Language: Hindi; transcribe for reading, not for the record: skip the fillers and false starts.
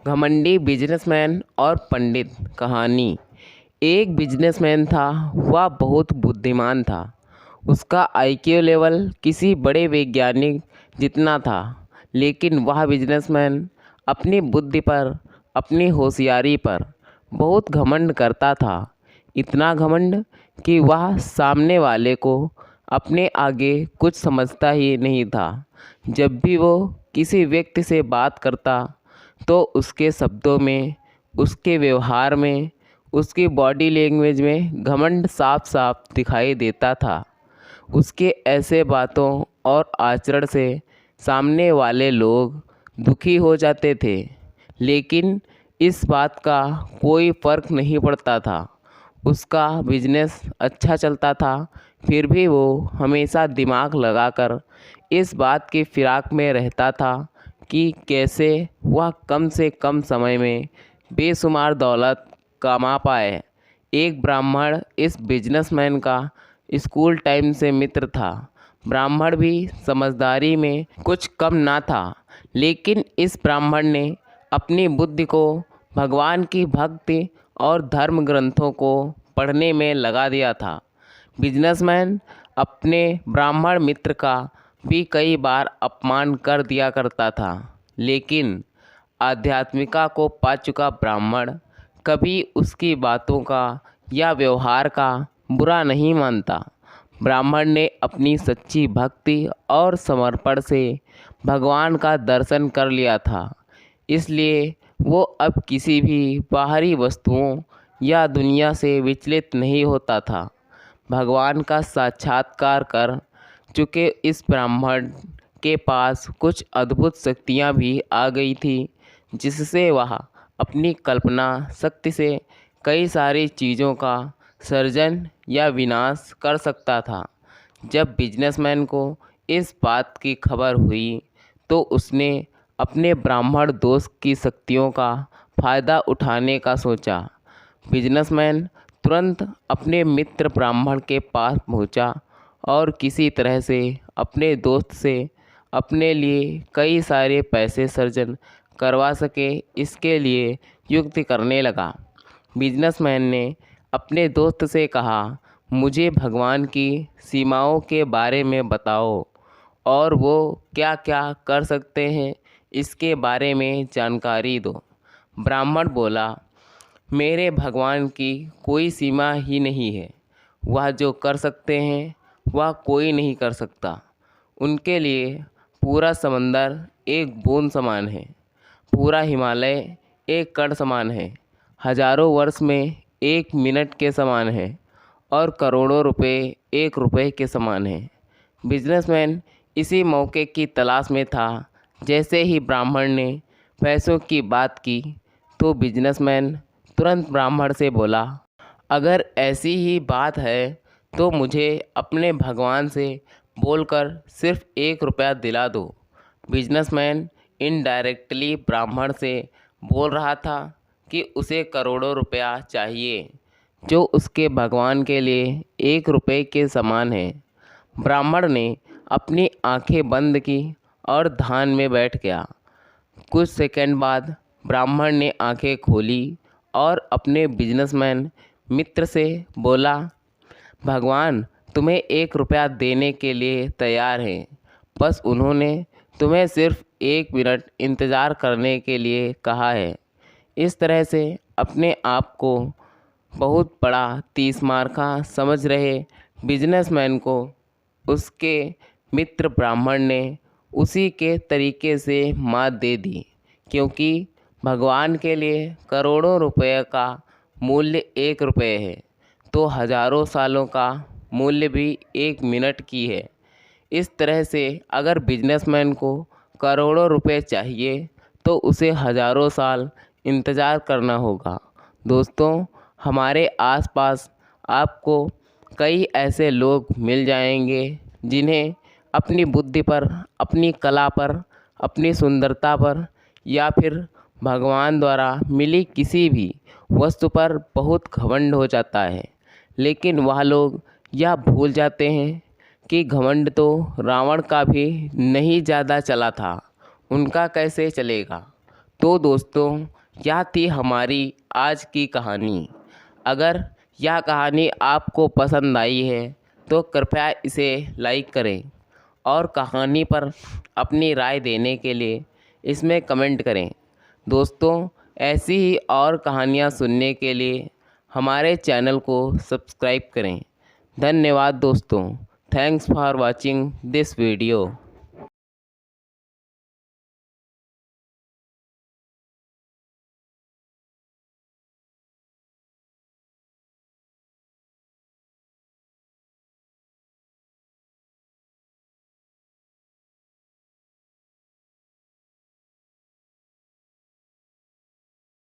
घमंडी बिजनेसमैन और पंडित। कहानी। एक बिजनेसमैन था। वह बहुत बुद्धिमान था। उसका आईक्यू लेवल किसी बड़े वैज्ञानिक जितना था। लेकिन वह बिजनेसमैन अपनी बुद्धि पर, अपनी होशियारी पर बहुत घमंड करता था। इतना घमंड कि वह सामने वाले को अपने आगे कुछ समझता ही नहीं था। जब भी वो किसी व्यक्ति से बात करता तो उसके शब्दों में, उसके व्यवहार में, उसकी बॉडी लैंग्वेज में घमंड साफ साफ दिखाई देता था। उसके ऐसे बातों और आचरण से सामने वाले लोग दुखी हो जाते थे, लेकिन इस बात का कोई फ़र्क नहीं पड़ता था। उसका बिजनेस अच्छा चलता था, फिर भी वो हमेशा दिमाग लगाकर इस बात की फिराक में रहता था कि कैसे वह कम से कम समय में बेशुमार दौलत कमा पाए। एक ब्राह्मण इस बिजनेसमैन का स्कूल टाइम से मित्र था। ब्राह्मण भी समझदारी में कुछ कम ना था, लेकिन इस ब्राह्मण ने अपनी बुद्धि को भगवान की भक्ति और धर्म ग्रंथों को पढ़ने में लगा दिया था। बिजनेसमैन अपने ब्राह्मण मित्र का भी कई बार अपमान कर दिया करता था, लेकिन आध्यात्मिका को पा चुका ब्राह्मण कभी उसकी बातों का या व्यवहार का बुरा नहीं मानता। ब्राह्मण ने अपनी सच्ची भक्ति और समर्पण से भगवान का दर्शन कर लिया था, इसलिए वो अब किसी भी बाहरी वस्तुओं या दुनिया से विचलित नहीं होता था। भगवान का साक्षात्कार कर चुके इस ब्राह्मण के पास कुछ अद्भुत शक्तियाँ भी आ गई थी, जिससे वह अपनी कल्पना शक्ति से कई सारी चीज़ों का सृजन या विनाश कर सकता था। जब बिजनेसमैन को इस बात की खबर हुई तो उसने अपने ब्राह्मण दोस्त की शक्तियों का फ़ायदा उठाने का सोचा। बिजनेसमैन तुरंत अपने मित्र ब्राह्मण के पास पहुंचा और किसी तरह से अपने दोस्त से अपने लिए कई सारे पैसे सृजन करवा सके, इसके लिए युक्ति करने लगा। बिजनेसमैन ने अपने दोस्त से कहा, मुझे भगवान की सीमाओं के बारे में बताओ और वो क्या क्या कर सकते हैं, इसके बारे में जानकारी दो। ब्राह्मण बोला, मेरे भगवान की कोई सीमा ही नहीं है। वह जो कर सकते हैं वह कोई नहीं कर सकता। उनके लिए पूरा समंदर एक बूंद समान है, पूरा हिमालय एक कण समान है, हजारों वर्ष में एक मिनट के समान है और करोड़ों रुपए एक रुपए के समान है। बिजनेसमैन इसी मौके की तलाश में था। जैसे ही ब्राह्मण ने पैसों की बात की तो बिजनेसमैन तुरंत ब्राह्मण से बोला, अगर ऐसी ही बात है तो मुझे अपने भगवान से बोलकर सिर्फ 1 रुपया दिला दो। बिजनेसमैन इनडायरेक्टली ब्राह्मण से बोल रहा था कि उसे करोड़ों रुपया चाहिए, जो उसके भगवान के लिए 1 रुपये के समान है। ब्राह्मण ने अपनी आंखें बंद की और ध्यान में बैठ गया। कुछ सेकंड बाद ब्राह्मण ने आंखें खोली और अपने बिजनेसमैन मित्र से बोला, भगवान तुम्हें 1 रुपया देने के लिए तैयार हैं, बस उन्होंने तुम्हें सिर्फ 1 मिनट इंतज़ार करने के लिए कहा है। इस तरह से अपने आप को बहुत बड़ा 30 मार्का समझ रहे बिजनेसमैन को उसके मित्र ब्राह्मण ने उसी के तरीके से मात दे दी, क्योंकि भगवान के लिए करोड़ों रुपए का मूल्य 1 रुपये है, तो हजारों सालों का मूल्य भी 1 मिनट की है। इस तरह से अगर बिजनेसमैन को करोड़ों रुपए चाहिए तो उसे हजारों साल इंतज़ार करना होगा। दोस्तों, हमारे आसपास आपको कई ऐसे लोग मिल जाएंगे जिन्हें अपनी बुद्धि पर, अपनी कला पर, अपनी सुंदरता पर या फिर भगवान द्वारा मिली किसी भी वस्तु पर बहुत घमंड हो जाता है, लेकिन वह लोग यह भूल जाते हैं कि घमंड तो रावण का भी नहीं ज़्यादा चला था, उनका कैसे चलेगा। तो दोस्तों, यह थी हमारी आज की कहानी। अगर यह कहानी आपको पसंद आई है तो कृपया इसे लाइक करें और कहानी पर अपनी राय देने के लिए इसमें कमेंट करें। दोस्तों, ऐसी ही और कहानियाँ सुनने के लिए हमारे चैनल को सब्सक्राइब करें। धन्यवाद दोस्तों। Thanks for watching this video.